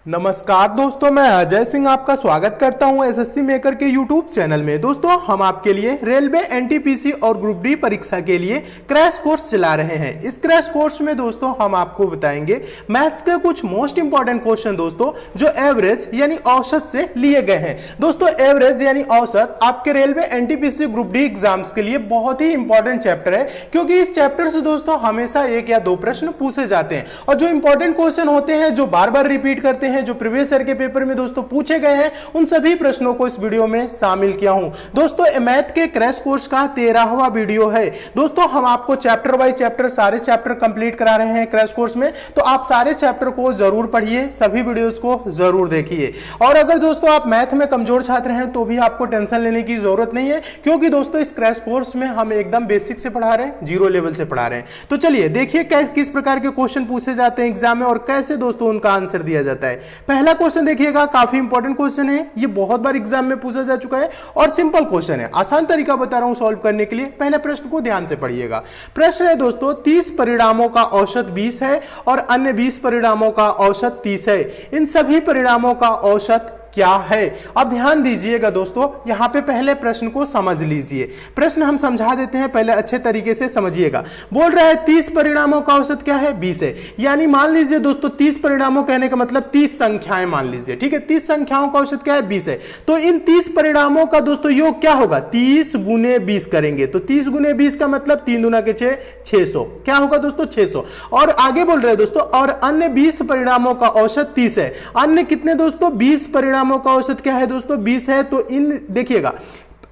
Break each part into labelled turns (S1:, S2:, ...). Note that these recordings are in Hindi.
S1: नमस्कार दोस्तों, मैं अजय सिंह आपका स्वागत करता हूं एसएससी मेकर के यूट्यूब चैनल में। दोस्तों, हम आपके लिए रेलवे एनटीपीसी और ग्रुप डी परीक्षा के लिए क्रैश कोर्स चला रहे हैं। इस क्रैश कोर्स में दोस्तों हम आपको बताएंगे मैथ्स के कुछ मोस्ट इंपॉर्टेंट क्वेश्चन दोस्तों, जो एवरेज यानी औसत से लिए गए हैं। दोस्तों, एवरेज यानी औसत आपके railway NTPC group D exams के लिए बहुत ही इंपॉर्टेंट चैप्टर है, क्योंकि इस चैप्टर से दोस्तों हमेशा एक या दो प्रश्न पूछे जाते हैं और जो इंपॉर्टेंट क्वेश्चन होते हैं, जो बार बार रिपीट करते हैं, जो प्रीवियस ईयर के पेपर में दोस्तों पूछे गए हैं, उन सभी प्रश्नों को इस वीडियो में शामिल किया हूं। दोस्तों, मैथ के क्रैश कोर्स का 13वां वीडियो है। दोस्तों, हम आपको चैप्टर बाय चैप्टर सारे चैप्टर कंप्लीट करा रहे हैं क्रैश कोर्स में, तो आप सारे चैप्टर को जरूर पढ़िए, सभी वीडियोस को जरूर देखिए। और अगर दोस्तों आप मैथ में कमजोर छात्र हैं तो भी आपको टेंशन लेने की जरूरत नहीं है, क्योंकि दोस्तों इस क्रैश कोर्स में हम एकदम बेसिक से पढ़ा रहे हैं, जीरो लेवल से पढ़ा रहे हैं। तो चलिए देखिए किस प्रकार के क्वेश्चन पूछे जाते हैं एग्जाम में और कैसे दोस्तों उनका आंसर दिया जाता है। पहला क्वेश्चन देखिएगा, काफी इंपॉर्टेंट क्वेश्चन है, ये बहुत बार एग्जाम में पूछा जा चुका है और सिंपल क्वेश्चन है। आसान तरीका बता रहा हूं सॉल्व करने के लिए। पहले प्रश्न को ध्यान से पढ़िएगा। प्रश्न है दोस्तों, 30 परिणामों का औसत 20 है और अन्य 20 परिणामों का औसत 30 है। इन सभी परिणामों का औसत क्या है? अब ध्यान दीजिएगा दोस्तों, यहां पे पहले प्रश्न को समझ लीजिए। प्रश्न हम समझा देते हैं, पहले अच्छे तरीके से समझिएगा। बोल रहा है 30 परिणामों का औसत क्या है? 20 है। यानी मान लीजिए दोस्तों 30 परिणामों कहने का मतलब 30 संख्याएं मान लीजिए, ठीक है। 30 संख्याओं का औसत क्या है? 20 है। तो इन 30 परिणामों का दोस्तों योग क्या होगा? 30 गुने 20 करेंगे तो 30 गुने 20 का मतलब 3 दूना के 6, 600। क्या होगा दोस्तों? 600। और आगे बोल रहे हैं दोस्तों, और अन्य 20 परिणामों का औसत 30 है। अन्य कितने दोस्तों? 20 परिणामों का औसत क्या है दोस्तों? 20 है। तो इन देखिएगा,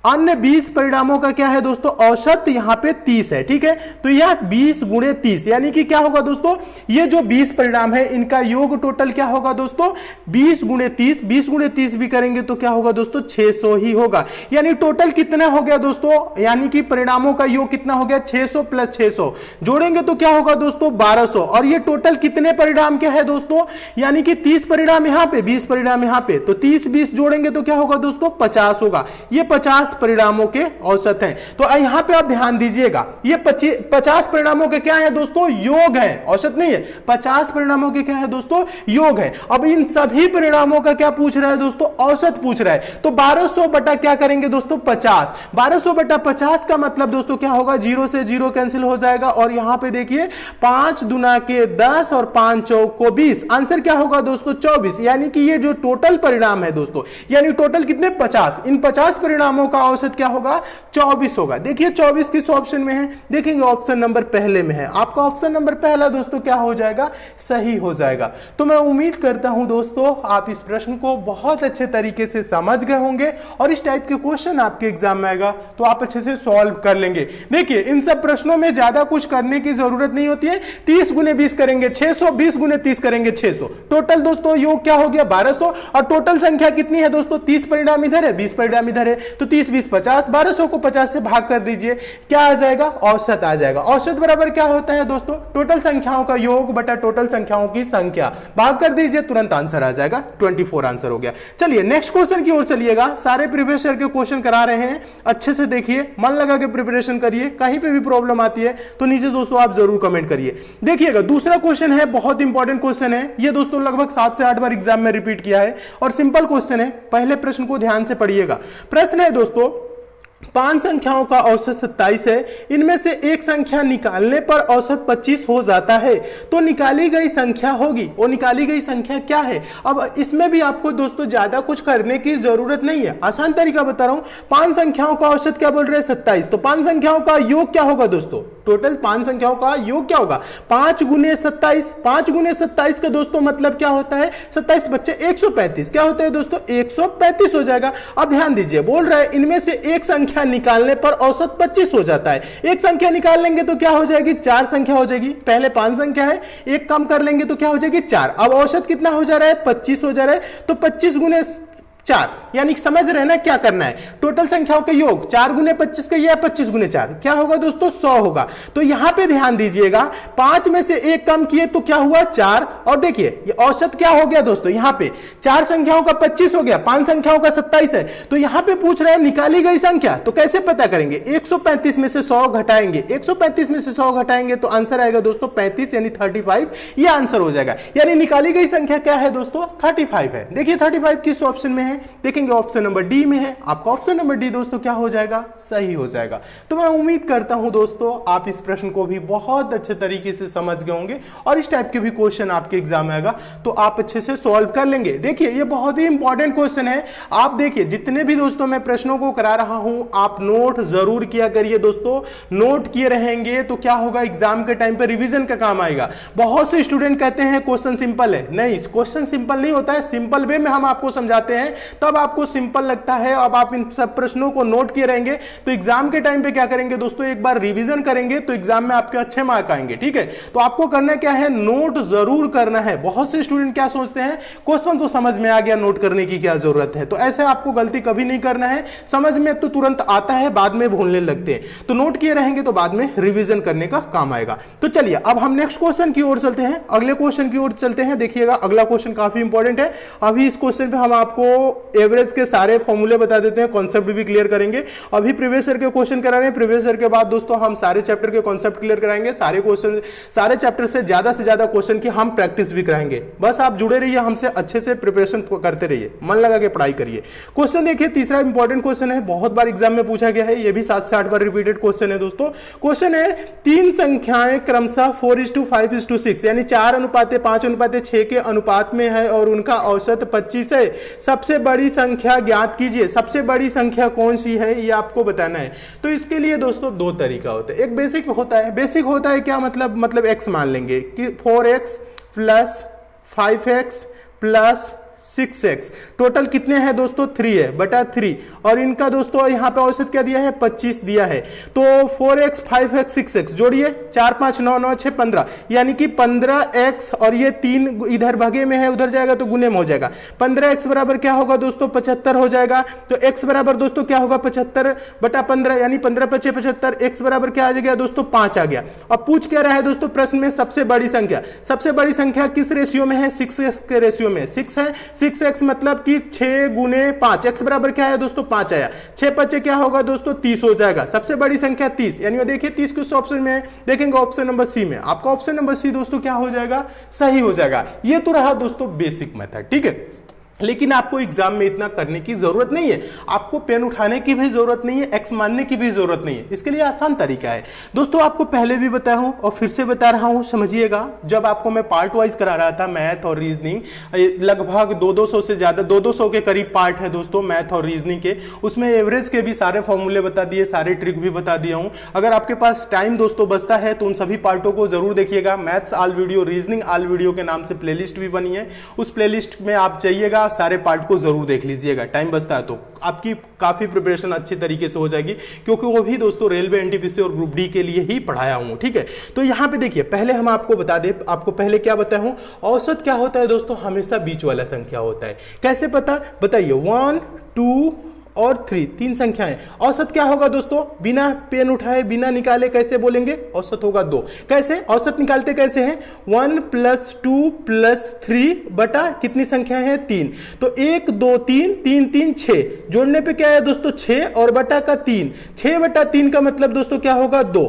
S1: अन्य 20 परिणामों का क्या है दोस्तों? औसत यहां पे 30 है, ठीक है। तो यह 20 गुणे 30 यानी कि क्या होगा दोस्तों? ये जो 20 परिणाम है इनका योग टोटल क्या होगा दोस्तों? 20 गुणे 30। 20 गुणे 30 भी करेंगे तो क्या होगा दोस्तों? 600 ही होगा। यानी टोटल कितना हो गया दोस्तों? यानी कि परिणामों का योग कितना हो गया? 600 प्लस 600 जोड़ेंगे तो क्या होगा दोस्तों? 1200। और ये टोटल कितने परिणाम क्या है दोस्तों? यानी कि 30 परिणाम यहां पे, 20 परिणाम यहां पे, तो 30 20 जोड़ेंगे तो क्या होगा दोस्तों? 50 होगा। ये 50 परिणामों के औसत हैं। तो यहां पे आप ध्यान दीजिएगा, ये 50 परिणामों के क्या है दोस्तों? योग है, औसत नहीं है। 50 परिणामों के क्या है दोस्तों? योग है। अब इन सभी परिणामों का क्या पूछ रहा है दोस्तों? औसत पूछ रहा है। तो 1200 बटा क्या करेंगे दोस्तों? 50। 1200 बटा 50 का मतलब दोस्तों क्या होगा? 0 से 0 कैंसिल हो जाएगा और यहां पे देखिए 5 दुना के 10 और 5 चौक को 20। आंसर क्या होगा दोस्तों? 24। यानी कि ये जो टोटल परिणाम है दोस्तों, यानी टोटल कितने? 50। इन 50 परिणामों का औसत क्या होगा? 24 होगा। देखिए 24 किस ऑप्शन में है? देखेंगे ऑप्शन नंबर पहले में है। आपका ऑप्शन नंबर पहला दोस्तों क्या हो जाएगा? सही हो जाएगा। तो मैं उम्मीद करता हूं दोस्तों आप इस प्रश्न को बहुत अच्छे तरीके से समझ गए होंगे और इस टाइप के क्वेश्चन आपके एग्जाम में आएगा तो आप अच्छे से सॉल्व कर लेंगे। देखिए इन सब प्रश्नों में ज्यादा कुछ करने की जरूरत नहीं होती है। 30 गुने 20 करेंगे 600, 20 गुने 30 करेंगे 600। टोटल दोस्तों योग क्या हो गया? 1200। और टोटल संख्या कितनी है दोस्तों? 30 परिणाम इधर है, 20 परिणाम इधर है, तो 30 20 50। 1200 को 50 से भाग कर दीजिए, क्या आ जाएगा? औसत आ जाएगा। औसत बराबर क्या होता है दोस्तों? टोटल संख्याओं का योग बटा टोटल संख्याओं की संख्या। भाग कर दीजिए, तुरंत आंसर आ जाएगा। 24 आंसर हो गया। चलिए नेक्स्ट क्वेश्चन की ओर चलिएगा। सारे प्रीवियस ईयर के क्वेश्चन करा रहे हैं, अच्छे से देखिए, मन लगा के प्रिपरेशन करिए। कहीं पे भी प्रॉब्लम आती है तो नीचे दोस्तों आप जरूर कमेंट करिए। देखिएगा दूसरा क्वेश्चन है, बहुत इंपॉर्टेंट क्वेश्चन है ये दोस्तों, लगभग 7 से 8 बार एग्जाम में रिपीट किया है और सिंपल क्वेश्चन है। पहले प्रश्न को ध्यान से पढ़िएगा। प्रश्न है दोस्तों, 5 संख्याओं का औसत 27 है। इनमें से एक संख्या निकालने पर औसत 25 हो जाता है, तो निकाली गई संख्या होगी। वो निकाली गई संख्या क्या है? अब इसमें भी आपको दोस्तों ज्यादा कुछ करने की जरूरत नहीं है, आसान तरीका बता रहा हूं। 5 संख्याओं का औसत क्या बोल रहे हैं? 27। तो 5 संख्याओं का योग क्या होगा दोस्तों? टोटल 5 संख्याओं का योग क्या होगा? 5 गुने 27। 5 गुने 27 का दोस्तों मतलब क्या होता है? 27 बच्चे 135। क्या होता है दोस्तों? 135 हो जाएगा। अब ध्यान दीजिए, बोल रहा है इनमें से एक संख्या निकालने पर औसत 25 हो जाता है। एक संख्या निकाल लेंगे तो क्या हो जाएगी? 4 संख्या हो जाएगी। पहले 5 संख्या है, एक कम कर लेंगे तो क्या हो जाएगी? 4। अब औसत कितना हो जा रहा है? 25 हो जा रहा है। तो 25 गुने 4, यानी समझ रहे ना क्या करना है, टोटल संख्याओं का योग 4 गुने 25 का या 25 गुने 4 क्या होगा दोस्तों 100 होगा। तो यहां पे ध्यान दीजिएगा 5 में से 1 कम किए तो क्या हुआ 4, और देखिए ये औसत क्या हो गया दोस्तों, यहां पे 4 संख्याओं का 25 हो गया, 5 संख्याओं का 27 है। तो यहां पे पूछ रहे हैं निकाली गई संख्या, तो कैसे पता करेंगे, 135 में से 100 घटाएंगे, 135 में से 100 घटाएंगे तो आंसर आएगा दोस्तों 35 यानी 35, ये आंसर हो जाएगा। यानी निकाली गई संख्या क्या है दोस्तों 35 है। देखिए 35 किस ऑप्शन में है, देखेंगे ऑप्शन नंबर डी में है। आपका ऑप्शन नंबर डी दोस्तों क्या हो जाएगा, सही हो जाएगा। तो मैं उम्मीद करता हूं दोस्तों आप इस प्रश्न को भी बहुत अच्छे तरीके से समझ गए होंगे और इस टाइप के भी क्वेश्चन आपके एग्जाम में आएगा तो आप अच्छे से सॉल्व कर लेंगे। देखिए ये बहुत ही इंपॉर्टेंट क्वेश्चन है। आप देखिए जितने भी दोस्तों मैं प्रश्नों को करा रहा हूं आप नोट जरूर किया करिए दोस्तों, नोट किए रहेंगे तो क्या होगा एग्जाम के टाइम पे रिवीजन का काम आएगा। बहुत से स्टूडेंट कहते हैं क्वेश्चन सिंपल है, नहीं क्वेश्चन सिंपल नहीं होता है, सिंपल वे में हम आपको समझाते हैं तब आपको सिंपल लगता है। अब आप इन सब प्रश्नों को नोट किए रहेंगे तो एग्जाम के टाइम पे क्या करेंगे दोस्तों, एक बार रिवीजन करेंगे तो एग्जाम में आपके अच्छे मार्क आएंगे। ठीक है, तो आपको करना क्या है, नोट जरूर करना है। बहुत से स्टूडेंट क्या सोचते हैं क्वेश्चन तो समझ में आ गया, नोट करने की क्या जरूरत है, तो ऐसे आपको गलती कभी नहीं करना है। समझ में तो तुरंत आता है, बाद में भूलने लगते हैं, तो नोट किए रहेंगे तो बाद में रिवीजन करने का काम आएगा। तो चलिए अब हम नेक्स्ट क्वेश्चन की ओर चलते हैं, अगले क्वेश्चन की ओर चलते हैं। देखिएगा अगला क्वेश्चन काफी इंपॉर्टेंट है। अभी इस क्वेश्चन पे हम आपको एवरेज के सारे फॉर्मूले बता देते हैं, कॉन्सेप्ट भी क्लियर करेंगे। अभी प्रीवियस ईयर के क्वेश्चन करा रहे हैं, प्रीवियस ईयर के बाद दोस्तों हम सारे चैप्टर के कॉन्सेप्ट क्लियर कराएंगे, सारे क्वेश्चन सारे चैप्टर से ज्यादा क्वेश्चन की हम प्रैक्टिस भी कराएंगे। बस आप जुड़े रहिए हमसे, अच्छे से प्रिपरेशन करते रहिए, मन लगा के पढ़ाई करिए। क्वेश्चन देखिए तीसरा इंपॉर्टेंट क्वेश्चन है, बहुत बार एग्जाम में पूछा गया है, ये भी 7 से 8 बार रिपीटेड क्वेश्चन है दोस्तों। क्वेश्चन है 3 संख्याएं क्रमशः 4:5:6 यानी 4:5:6 के अनुपात में है और उनका औसत 25 है। सबसे बड़ी संख्या ज्ञात कीजिए। सबसे बड़ी संख्या कौन सी है ये आपको बताना है। तो इसके लिए दोस्तों 2 तरीका होता है, एक बेसिक होता है। बेसिक होता है क्या मतलब x मान लेंगे कि 4x plus 5x plus 6x, total कितने हैं दोस्तों 3 है बटा 3, और इनका दोस्तों यहां पे औसत क्या दिया है 25 दिया है। तो 4x 5x 6x जोड़िए, 4 5 9 9 6 15 यानी कि 15x, और ये 3 इधर भागे में है उधर जाएगा तो गुने में हो जाएगा। 15x बराबर क्या होगा दोस्तों 75 हो जाएगा। तो x बराबर दोस्तों क्या होगा 75 बटा 15 यानी 15 5 75, x बराबर क्या आ गया दोस्तों 5 आ गया। अब पूछ क्या रहा है दोस्तों प्रश्न में सबसे बड़ी संख्या, सबसे बड़ी संख्या किस रेशियो में है 6x के रेशियो में 6 है। 6x मतलब कि 6 गुने 5, x बराबर क्या है दोस्तों 5 आया, 6 5 क्या होगा दोस्तों 30 हो जाएगा। सबसे बड़ी संख्या 30, यानी देखिए 30 किस ऑप्शन में है, देखेंगे ऑप्शन नंबर सी में। आपका ऑप्शन नंबर सी दोस्तों क्या हो जाएगा, सही हो जाएगा। ये तो रहा दोस्तों बेसिक मेथड, ठीक है। लेकिन आपको एग्जाम में इतना करने की जरूरत नहीं है, आपको पेन उठाने की भी जरूरत नहीं है, एक्स मानने की भी जरूरत नहीं है। इसके लिए आसान तरीका है दोस्तों, आपको पहले भी बताया हूं और फिर से बता रहा हूं, समझिएगा। जब आपको मैं पार्ट वाइज करा रहा था मैथ और रीजनिंग, लगभग 200 से ज्यादा 200 के करीब पार्ट है दोस्तों मैथ और रीजनिंग के, उसमें एवरेज के भी सारे फॉर्मूले बता दिए, सारे ट्रिक भी बता दिया हूं। अगर आपके पास टाइम दोस्तों बचता है तो उन सभी पार्टों को जरूर देखिएगा। Maths all video, reasoning all video के नाम से प्लेलिस्ट भी बनी है, उस प्लेलिस्ट में आप जाइएगा, सारे पार्ट को जरूर देख लीजिएगा। टाइम बचता है तो आपकी काफी प्रिपरेशन अच्छी तरीके से हो जाएगी, क्योंकि वो भी दोस्तों रेलवे एनटीपीसी और ग्रुप डी के लिए ही पढ़ाया हूं, ठीक है। तो यहां पे देखिए पहले हम आपको बता दें, आपको पहले क्या बताया हूं, औसत क्या होता है दोस्तों, हमेशा बीच वाला संख्या होता है। कैसे पता बताइए, 1 2 और 3, 3 संख्याएं, औसत क्या होगा दोस्तों, बिना पेन उठाए बिना निकाले कैसे बोलेंगे, औसत होगा 2। कैसे औसत निकालते कैसे हैं, 1 + 2 + 3 बटा कितनी संख्या है 3, तो 1 2 3 3 3 6, जोड़ने पे क्या है दोस्तों 6 और बटा का 3, 6 बटा 3 का मतलब दोस्तों क्या होगा 2।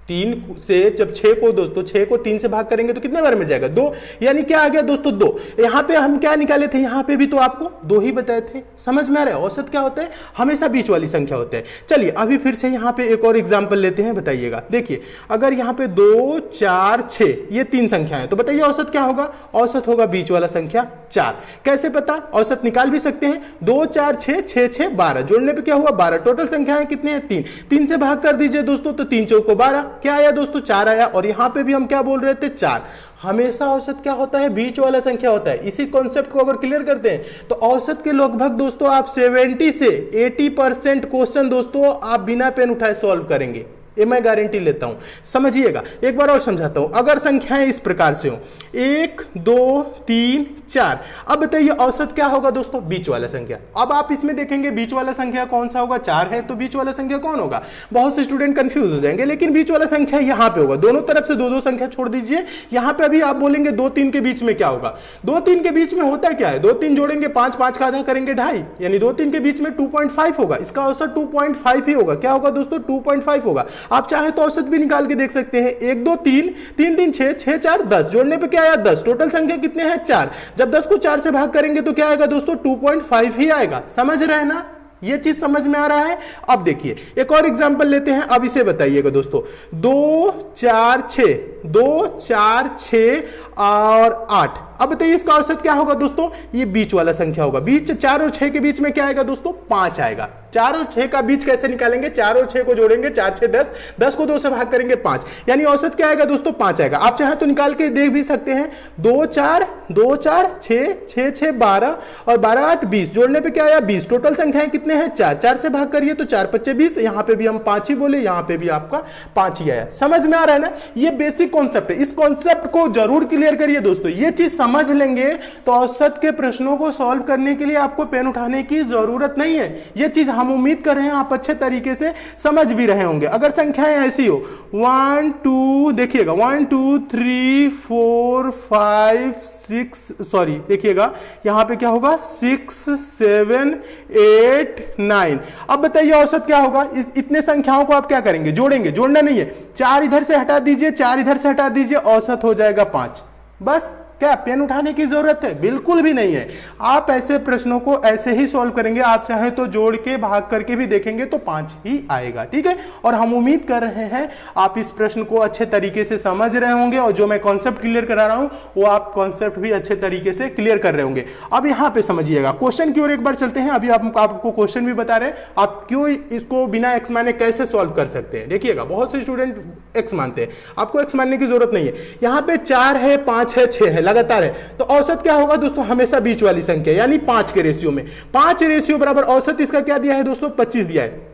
S1: 3 से जब 6 को दोस्तों 6 को 3 से भाग करेंगे तो कितने बार में जाएगा 2, यानी क्या आ गया दोस्तों 2। यहां पे हम क्या निकाले थे, यहां पे भी तो आपको 2 ही बताए थे। समझ में आ रहा है, औसत क्या होता है, हमेशा बीच वाली संख्या होता है। चलिए अभी फिर से यहां पे एक और एग्जांपल लेते हैं, बताइएगा। देखिए अगर यहां पे 2 4 6 ये 3 संख्याएं, तो बताइए औसत क्या होगा, औसत होगा बीच वाला संख्या 4। कैसे पता, औसत निकाल भी सकते हैं, 2 4 6 6 6 12, जोड़ने पे क्या हुआ 12, टोटल संख्याएं कितने हैं 3, 3 से भाग कर दीजिए दोस्तों, तो 3 चौको 12, क्या आया दोस्तों 4 आया। और यहां पे भी हम क्या बोल रहे थे 4। हमेशा औसत क्या होता है, बीच वाला संख्या होता है। इसी कॉन्सेप्ट को अगर क्लियर करते हैं तो औसत के लगभग दोस्तों आप 70 से 80% क्वेश्चन दोस्तों आप बिना पेन उठाए सॉल्व करेंगे। ये मैं गारंटी लेता हूं। समझिएगा, एक बार और समझाता हूं। अगर संख्याएं इस प्रकार से हो 1 2 3 4, अब बताइए औसत क्या होगा दोस्तों? बीच वाला संख्या। अब आप इसमें देखेंगे बीच वाला संख्या कौन सा होगा? 4 है तो बीच वाला संख्या कौन होगा? बहुत से स्टूडेंट कंफ्यूज हो जाएंगे, लेकिन बीच वाला संख्या यहां पे होगा। दोनों तरफ से 2-2 संख्या छोड़ दीजिए। यहां पे अभी आप बोलेंगे 2-3 के बीच में क्या होगा? 2-3 के बीच में होता क्या है? 2-3 जोड़ेंगे 5, 5 का आधा करेंगे 2.5, यानी 2-3 के बीच में 2.5 होगा। इसका औसत 2.5 ही होगा। क्या होगा दोस्तों? 2.5 होगा। आप चाहे तो औसत भी निकाल के देख सकते हैं। 1 2 3 3 3 6 6 4 10, जोड़ने पे क्या आया? 10। टोटल संख्या कितने हैं? 4। जब 10 को 4 से भाग करेंगे तो क्या आएगा दोस्तों? 2.5 ही आएगा। समझ रहे हैं ना? ये चीज समझ में आ रहा है? अब देखिए एक और एग्जांपल लेते हैं। अब इसे बताइएगा दोस्तों, 2 4 6, 2 4 6 और 8। अब बताइए इसका औसत क्या होगा दोस्तों? ये बीच वाला संख्या होगा। बीच 4 और 6 के बीच में क्या आएगा दोस्तों? 5 आएगा। 4 और 6 का बीच कैसे निकालेंगे? 4 और 6 को जोड़ेंगे, 4 6 10, 10 को 2 से भाग करेंगे 5, यानी औसत क्या आएगा दोस्तों? 5 आएगा। आप चाहे तो निकाल के देख भी सकते हैं। 2 4 2 4 6 6 6 12 और 12 8 20, जोड़ने पे क्या आया? 20। टोटल संख्याएं कितने हैं? 4। 4 से भाग करिए तो 4 5 20, यहां पे भी हम 5 ही बोले, यहां पे भी आपका 5 ही आया। समझ में आ रहा है ना? ये बेसिक कॉन्सेप्ट है। इस कॉन्सेप्ट को जरूर क्लियर करिए दोस्तों। ये चीज समझ लेंगे तो औसत के प्रश्नों को सॉल्व करने के लिए आपको पेन उठाने की जरूरत नहीं है। यह चीज हम उम्मीद कर रहे हैं आप अच्छे तरीके से समझ भी रहे होंगे। अगर संख्याएं ऐसी हो 1 2, देखिएगा 1 2 3 4 5 6, सॉरी देखिएगा यहां पे क्या होगा? 6 7 8 9। अब बताइए औसत क्या होगा? इतने संख्याओं को आप क्या करेंगे? जोड़ेंगे। जोड़ना नहीं है, 4 इधर से हटा दीजिए, 4 इधर से हटा दीजिए, औसत हो जाएगा 5। बस। क्या पेन उठाने की जरूरत है? बिल्कुल भी नहीं है। आप ऐसे प्रश्नों को ऐसे ही सॉल्व करेंगे। आप चाहे तो जोड़ के भाग करके भी देखेंगे तो 5 ही आएगा। ठीक है, और हम उम्मीद कर रहे हैं आप इस प्रश्न को अच्छे तरीके से समझ रहे होंगे, और जो मैं कॉन्सेप्ट क्लियर करा रहा हूं वो आप कॉन्सेप्ट भी अच्छे तरीके से क्लियर कर रहे होंगे। अब यहां पे समझिएगा, क्वेश्चन की ओर एक बार चलते हैं। अभी आपको क्वेश्चन भी बता रहे हैं आप क्यों इसको बिना एक्स माने कैसे सॉल्व कर सकते हैं। देखिएगा बहुत से स्टूडेंट एक्स मानते हैं, आपको एक्स मानने की जरूरत नहीं है। यहां पे 4 है, 5 है, 6 है, लगातार है, तो औसत क्या होगा दोस्तों? हमेशा बीच वाली संख्या, यानी 5 के रेशियो में। 5 रेशियो बराबर औसत इसका क्या दिया है दोस्तों? 25 दिया है।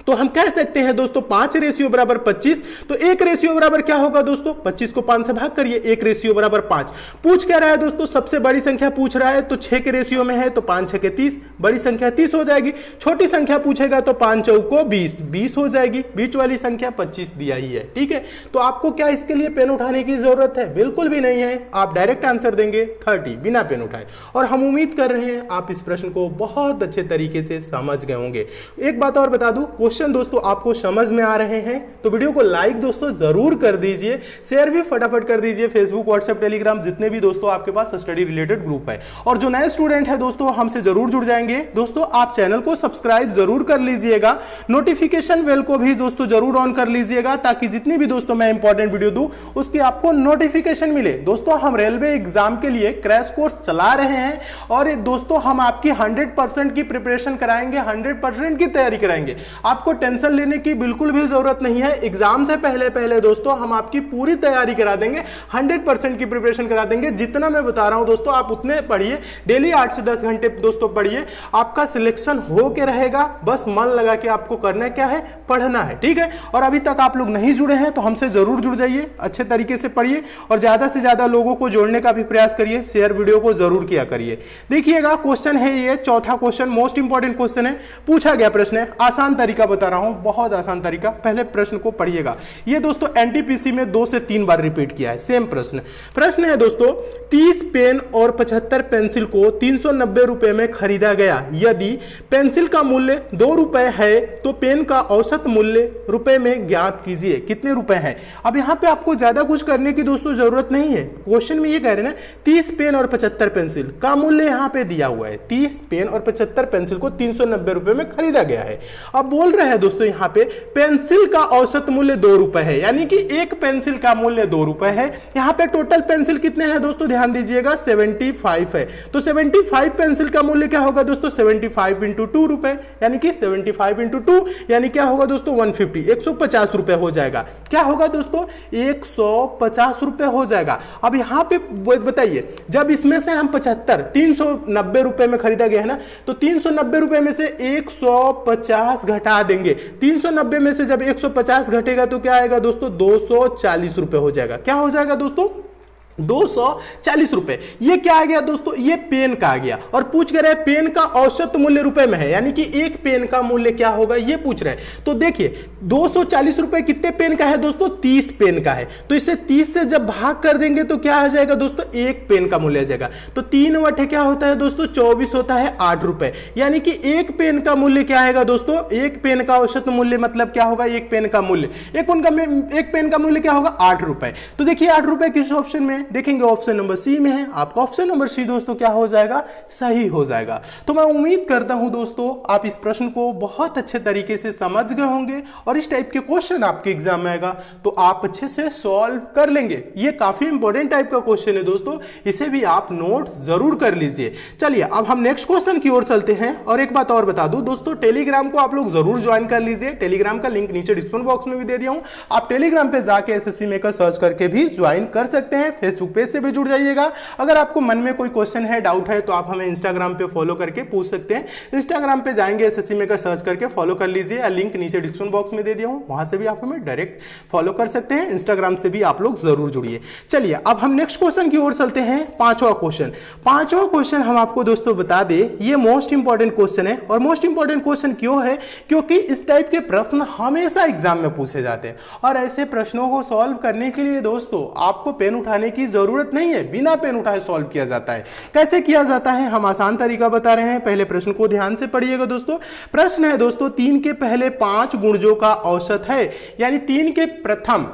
S1: तो हम कह सकते हैं दोस्तों 5 रेशियो बराबर 25, तो 1 रेशियो बराबर क्या होगा दोस्तों? 25 को 5 से भाग करिए, 1 रेशियो बराबर 5। पूछ क्या रहा है दोस्तों? सबसे बड़ी संख्या पूछ रहा है, तो 6 के रेशियो में है, तो 5 6 के 30, बड़ी संख्या 30 हो जाएगी। छोटी संख्या पूछेगा तो 5 चौको 20, 20 हो जाएगी। बीच वाली संख्या 25 दिया ही है। ठीक है, तो आपको क्या इसके लिए पेन उठाने की जरूरत है? बिल्कुल भी नहीं है। आप डायरेक्ट आंसर देंगे 30 बिना पेन उठाए। और हम उम्मीद कर रहे हैं आप इस प्रश्न को बहुत अच्छे तरीके से समझ गए होंगे। एक बात और बता दूं, क्वेश्चन दोस्तों आपको समझ में आ रहे हैं तो वीडियो को लाइक दोस्तों जरूर कर दीजिए, शेयर भी फटाफट कर दीजिए। फेसबुक, व्हाट्सएप, टेलीग्राम, जितने भी दोस्तों आपके पास स्टडी रिलेटेड ग्रुप है। और जो नए स्टूडेंट है दोस्तों हमसे जरूर जुड़ जाएंगे। दोस्तों आप चैनल को सब्सक्राइब जरूर कर लीजिएगा, नोटिफिकेशन बेल को भी दोस्तों जरूर ऑन कर लीजिएगा, ताकि जितनी भी दोस्तों मैं इंपॉर्टेंट वीडियो दूं उसकी आपको नोटिफिकेशन मिले। दोस्तों हम रेलवे एग्जाम के लिए क्रैश कोर्स चला रहे हैं, और दोस्तों हम आपकी 100% की प्रिपरेशन कराएंगे, 100% की तैयारी कराएंगे। आपको टेंशन लेने की बिल्कुल भी जरूरत नहीं है। एग्जाम से पहले दोस्तों हम आपकी पूरी तैयारी करा देंगे, 100% की प्रिपरेशन करा देंगे। जितना मैं बता रहा हूं दोस्तों आप उतने पढ़िए, डेली 8 से 10 घंटे दोस्तों पढ़िए, आपका सिलेक्शन हो के रहेगा। बस मन लगा के आपको करना क्या है? पढ़ना है। ठीक है, और अभी तक आप लोग नहीं जुड़े हैं तो हमसे जरूर जुड़ जाइए, अच्छे तरीके से पढ़िए, और ज्यादा से ज्यादा लोगों को जोड़ने का भी प्रयास करिए, शेयर वीडियो को जरूर किया करिए। देखिएगा क्वेश्चन है ये चौथा क्वेश्चन, मोस्ट इंपॉर्टेंट क्वेश्चन है। पूछा गया प्रश्न है, आसान तरीका बता रहा हूं, बहुत आसान तरीका। पहले प्रश्न को पढ़िएगा। ये दोस्तों एनटीपीसी में 2 से 3 बार रिपीट किया है सेम प्रश्न है दोस्तों। 30 पेन और 75 पेंसिल को 390 रुपए में खरीदा गया। यदि पेंसिल का मूल्य 2 रुपए है तो पेन का औसत मूल्य रुपए में ज्ञात कीजिए। कितने रुपए है? अब यहां पे आपको ज्यादा कुछ करने की दोस्तों जरूरत नहीं है। क्वेश्चन में ये कह रहे हैं ना 30 पेन और 75 पेंसिल का मूल्य यहां पे दिया हुआ है। 30 पेन और 75 पेंसिल को 390 रुपए में खरीदा गया है। अब बोल रहे हैं दोस्तों यहां पे पेंसिल का औसत मूल्य 2 रुपए है, यानी कि एक पेंसिल का मूल्य 2 रुपए है। यहां पे टोटल पेंसिल कितने हैं दोस्तों? ध्यान दीजिएगा 75 है, तो 75 पेंसिल का मूल्य क्या होगा दोस्तों? 75 इंटू 2 रुपए, यानी कि 75 इंटू 2 यानी क्या होगा दोस्तों? 150, 150 रुपए हो जाएगा। क्या होगा दोस्तों? 150 रुपए हो जाएगा। अब यहां पे बताइए, जब इसमें से हम 75 390 रुपए में खरीदा गया है ना, तो 390 रुपए में से 150 घटा देंगे। 390 में से जब 150 घटेगा तो क्या आएगा दोस्तों, 240 रुपए हो जाएगा। क्या हो जाएगा दोस्तों, 240 रुपए। ये क्या आ गया दोस्तों, ये पेन का आ गया। और पूछ कर रहे हैं पेन का औसत मूल्य रुपए में है, यानी कि एक पेन का मूल्य क्या होगा ये पूछ रहे हैं। तो देखिए 240 रुपए कितने पेन का है दोस्तों, 30 पेन का है। तो इसे 30 से जब भाग कर देंगे तो क्या आ जाएगा दोस्तों, एक पेन का मूल्य आ जाएगा। तो 3 बटे क्या होता है दोस्तों, 24 होता है 8 रुपए। यानी कि एक पेन का मूल्य क्या आएगा दोस्तों, एक पेन का औसत मूल्य मतलब क्या होगा, एक पेन का मूल्य, एक पेन का मूल्य क्या होगा, 8 रुपए। तो देखिए 8 रुपए किस ऑप्शन में देखेंगे, ऑप्शन नंबर सी में है। आपका ऑप्शन नंबर सी दोस्तों क्या हो जाएगा, सही हो जाएगा। तो मैं उम्मीद करता हूं दोस्तों आप इस प्रश्न को बहुत अच्छे तरीके से समझ गए होंगे और इस टाइप के क्वेश्चन आपके एग्जाम में आएगा तो आप अच्छे से सॉल्व कर लेंगे। ये काफी इंपॉर्टेंट टाइप का क्वेश्चन है दोस्तों, इसे भी आप नोट जरूर कर लीजिए। चलिए अब हम नेक्स्ट क्वेश्चन की ओर चलते हैं। और एक बात और बता दूं दोस्तों, टेलीग्राम को आप लोग जरूर ज्वाइन कर लीजिए। टेलीग्राम का लिंक नीचे डिस्क्रिप्शन बॉक्स में भी दे दिया हूं, आप टेलीग्राम पे जाके एसएससी मेकर सर्च करके भी ज्वाइन कर सकते हैं। फेसबुक पेज से भी जुड़ जाइएगा। अगर आपको मन में कोई क्वेश्चन है, डाउट है तो आप हमें इंस्टाग्राम पे फॉलो करके पूछ सकते हैं। इंस्टाग्राम पे जाएंगे एसएससी मेकर सर्च करके फॉलो कर लीजिए, लिंक नीचे डिस्क्रिप्शन बॉक्स में दे दिया हूं, वहां से भी आप हमें डायरेक्ट फॉलो कर सकते हैं। इंस्टाग्राम से भी आप लोग जरूर जुड़िए। चलिए अब हम नेक्स्ट क्वेश्चन की ओर चलते हैं। पांचवा क्वेश्चन हम आपको दोस्तों बता दे, ये मोस्ट इंपॉर्टेंट क्वेश्चन है। और मोस्ट इंपॉर्टेंट क्वेश्चन क्यों है, क्योंकि इस टाइप के प्रश्न हमेशा एग्जाम में पूछे जाते हैं और ऐसे प्रश्नों को सॉल्व करने के लिए दोस्तों आपको पेन उठाने की जरूरत नहीं है, बिना पेन उठाए सॉल्व किया जाता है। कैसे किया जाता है, हम आसान तरीका बता रहे हैं। पहले प्रश्न को ध्यान से पढ़िएगा दोस्तों। प्रश्न है दोस्तों, 3 के पहले 5 गुणजों का औसत है, यानी 3 के प्रथम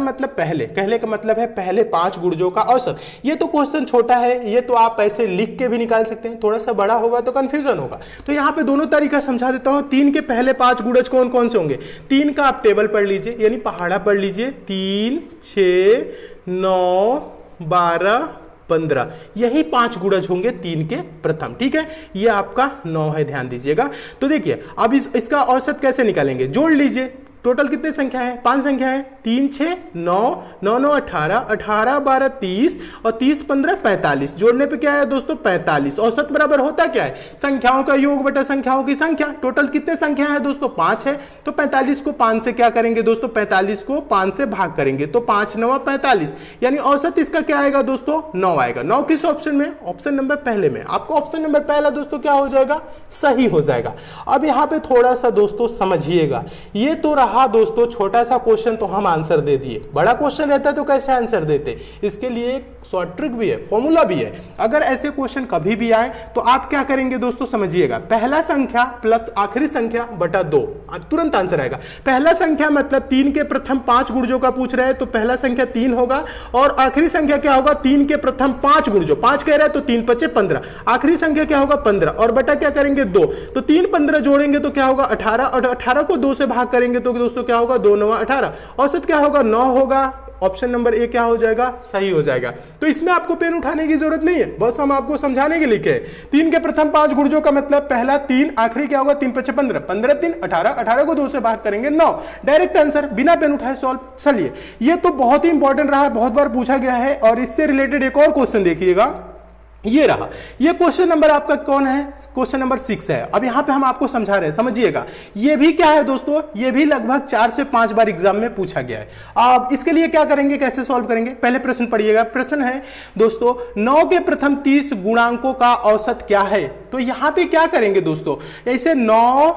S1: मतलब पहले का मतलब है पहले 5 गुणजों का औसत। ये तो क्वेश्चन छोटा है, ये तो आप ऐसे लिख के भी निकाल सकते हैं, थोड़ा सा बड़ा होगा तो कंफ्यूजन होगा। तो यहां पे दोनों तरीका समझा देता हूं। 3 के पहले 5 गुणज कौन कौन से होंगे, 3 का आप टेबल पढ़ लीजिए, यानी पहाड़ा पढ़ लीजिए। 3, 6, 9, 12, 15, यही 5 गुणज होंगे 3 के प्रथम। ठीक है, ये आपका 9 है, ध्यान दीजिएगा। तो देखिए अब इसका औसत कैसे निकालेंगे, जोड़ लीजिए। टोटल कितने संख्या है, 5 संख्या है। 3, 6, 9, 9, 9, 18, 18, 12, 30 और 30, 15, 45। जोड़ने पे क्या है दोस्तों, 45। औसत बराबर होता क्या है, संख्याओं का योग बटा संख्याओं की संख्या। टोटल कितने संख्या है दोस्तों, 5 है। तो 45 को 5 से क्या करेंगे दोस्तों, 45 को 5 से भाग करेंगे तो 5 9 45, यानी औसत इसका क्या आएगा दोस्तों, 9 आएगा। 9 किस ऑप्शन में, ऑप्शन नंबर पहले में। आपको ऑप्शन नंबर पहला दोस्तों क्या हो जाएगा, सही हो जाएगा। अब यहाँ पे थोड़ा सा दोस्तों समझिएगा, ये तो रहा दोस्तों छोटा सा क्वेश्चन, तो हम आंसर दे दिए। बड़ा क्वेश्चन रहता तो कैसे आंसर देते, इसके लिए एक शॉर्ट ट्रिक भी है, फॉर्मूला भी है। अगर ऐसे क्वेश्चन कभी भी आए तो आप क्या करेंगे दोस्तों, समझिएगा। पहला संख्या प्लस आखिरी संख्या बटा 2, तुरंत आंसर आएगा। पहला संख्या मतलब 3 के प्रथम 5 गुणजों का पूछ रहे हैं, तो पहला संख्या 3 होगा और आखिरी संख्या क्या होगा, 3 के प्रथम 5 गुणजों, 5 कह रहे हैं तो 3 5 15, आखिरी संख्या क्या होगा 15 और बटा क्या करेंगे 2, तो 3 15 जोड़ेंगे तो क्या होगा 18 और 18 को 2 से भाग करेंगे तो दोस्तों क्या होगा 2 9 18, औसत क्या होगा 9 होगा। ऑप्शन नंबर ए क्या हो जाएगा, सही हो जाएगा। तो इसमें आपको पेन उठाने की जरूरत नहीं है, बस हम आपको समझाने के लिए लिखे। 3 के प्रथम 5 गुणजों का मतलब पहला 3, आखिरी क्या होगा 3 5 15, 15 3 18, 18 को 2 से भाग करेंगे 9, डायरेक्ट आंसर बिना पेन उठाए सॉल्व। चलिए ये तो बहुत ही इंपॉर्टेंट रहा है, बहुत बार पूछा गया है। और इससे रिलेटेड एक और क्वेश्चन देखिएगा, ये रहा। ये क्वेश्चन नंबर आपका कौन है, क्वेश्चन नंबर 6 है। अब यहां पे हम आपको समझा रहे हैं, समझिएगा। ये भी क्या है दोस्तों, ये भी लगभग 4 से 5 बार एग्जाम में पूछा गया है। अब इसके लिए क्या करेंगे, कैसे सॉल्व करेंगे, पहले प्रश्न पढ़िएगा। प्रश्न है दोस्तों 9 के प्रथम 30 गुणांकों का औसत क्या है। तो यहां पे क्या करेंगे दोस्तों, ऐसे 9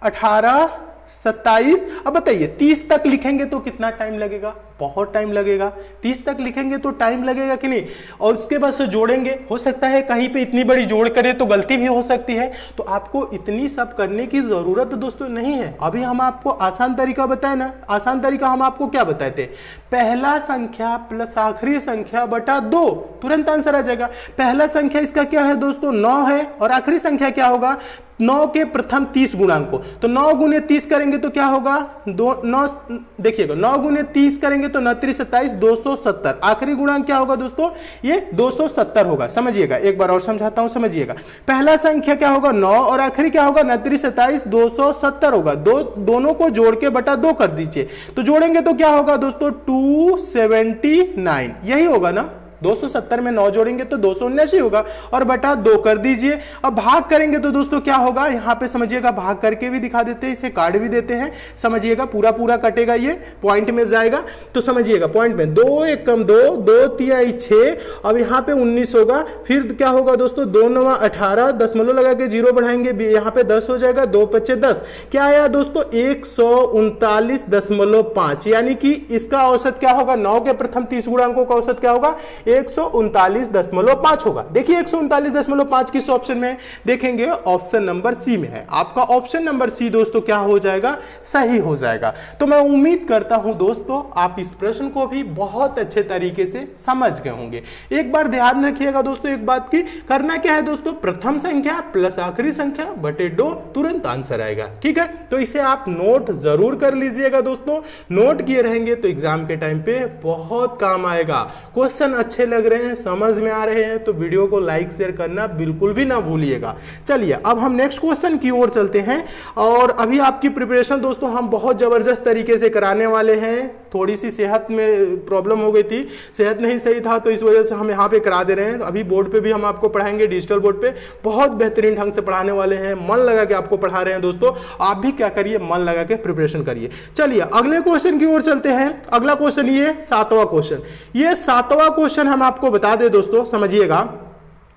S1: 18 27, अब बताइए 30 तक लिखेंगे तो कितना टाइम लगेगा, बहुत टाइम लगेगा। 30 तक लिखेंगे तो टाइम लगेगा कि नहीं, और उसके बाद से जोड़ेंगे, हो सकता है कहीं पे इतनी बड़ी जोड़ करें तो गलती भी हो सकती है। तो आपको इतनी सब करने की जरूरत दोस्तों नहीं है। अभी हम आपको आसान तरीका बताए ना, आसान तरीका हम आपको क्या बताए थे, पहला संख्या प्लस आखिरी संख्या बटा 2, तुरंत आंसर आ जाएगा। पहला संख्या इसका क्या है दोस्तों 9 है और आखिरी संख्या क्या होगा 9 के प्रथम 30 गुणांक को, तो 9 गुने 30 करेंगे तो क्या होगा 9, देखिएगा 9 गुने 30 करेंगे तो 9 3 27 270, आखिरी गुणांक क्या होगा दोस्तों ये 270 होगा। समझिएगा, एक बार और समझाता हूं, समझिएगा। पहला संख्या क्या होगा 9 और आखिरी क्या होगा 9 3 27 270 होगा। दोनों को जोड़ के बटा 2 कर दीजिए, तो जोड़ेंगे तो क्या होगा दोस्तों 279, यही होगा ना, 270 में 9 जोड़ेंगे तो 279 होगा और बटा 2 कर दीजिए। अब भाग करेंगे तो दोस्तों क्या होगा, यहां पे समझिएगा भाग करके भी दिखा देते हैं, इसे काट भी देते हैं, समझिएगा पूरा पूरा कटेगा, ये पॉइंट में जाएगा तो समझिएगा पॉइंट में 2 1 कम 2 2 तिहाई 6, अब यहां पे 19 होगा, फिर क्या होगा दोस्तों 2 9 18, दशमलव लगा के 0 बढ़ाएंगे, यहां पे 10 हो जाएगा, 2 5 10, क्या आया दोस्तों 139.5, यानी कि इसका औसत क्या होगा, 9 के प्रथम 30 गुणांकों का औसत क्या होगा 139.5 होगा। देखिए 139.5 किस ऑप्शन में देखेंगे, ऑप्शन नंबर सी में है, आपका ऑप्शन नंबर सी दोस्तों क्या हो जाएगा, सही हो जाएगा। तो मैं उम्मीद करता हूं दोस्तों आप इस प्रश्न को भी बहुत अच्छे तरीके से समझ गए होंगे। एक बार ध्यान रखिएगा दोस्तों एक बात की, करना क्या है दोस्तों, प्रथम संख्या प्लस आखिरी संख्या बटे 2, तुरंत आंसर आएगा। ठीक है, तो इसे आप नोट जरूर कर लीजिएगा दोस्तों, नोट किए रहेंगे तो एग्जाम के टाइम पे बहुत काम आएगा। क्वेश्चन अच्छे लग रहे हैं, समझ में आ रहे हैं तो वीडियो को लाइक शेयर करना बिल्कुल भी ना भूलिएगा। चलिए अब हम नेक्स्ट क्वेश्चन की ओर चलते हैं, और अभी आपकी प्रिपरेशन दोस्तों हम बहुत जबरदस्त तरीके से कराने वाले हैं। थोड़ी सी सेहत में प्रॉब्लम हो गई थी, सेहत नहीं सही था, तो इस वजह से हम यहाँ पे करा दे रहे हैं। अभी बोर्ड पे भी हम आपको पढ़ाएंगे, डिजिटल बोर्ड पे बहुत बेहतरीन ढंग से पढ़ाने वाले हैं, मन लगा के आपको पढ़ा रहे हैं दोस्तों। आप भी क्या करिए, मन लगा के प्रिपरेशन करिए। चलिए अगले क्वेश्चन की ओर चलते हैं। अगला क्वेश्चन ये 7वां क्वेश्चन, ये 7वां क्वेश्चन हम आपको बता दें दोस्तों, समझिएगा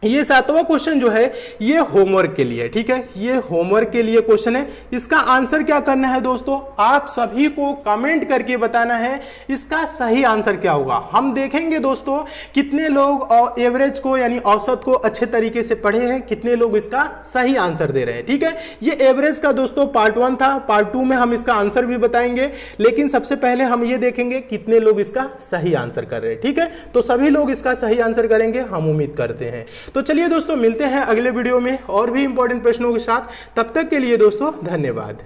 S1: ये 7वां क्वेश्चन जो है ये होमवर्क के लिए, ठीक है, ये होमवर्क के लिए क्वेश्चन है। इसका आंसर क्या करना है दोस्तों, आप सभी को कमेंट करके बताना है इसका सही आंसर क्या होगा। हम देखेंगे दोस्तों कितने लोग एवरेज को यानी औसत को अच्छे तरीके से पढ़े हैं, कितने लोग इसका सही आंसर दे रहे हैं। ठीक है, ये एवरेज का दोस्तों पार्ट 1 था, पार्ट 2 में हम इसका आंसर भी बताएंगे, लेकिन सबसे पहले हम ये देखेंगे कितने लोग इसका सही आंसर कर रहे हैं। ठीक है, तो सभी लोग इसका सही आंसर करेंगे, हम उम्मीद करते हैं। तो चलिए दोस्तों मिलते हैं अगले वीडियो में और भी इंपॉर्टेंट प्रश्नों के साथ, तब तक के लिए दोस्तों धन्यवाद।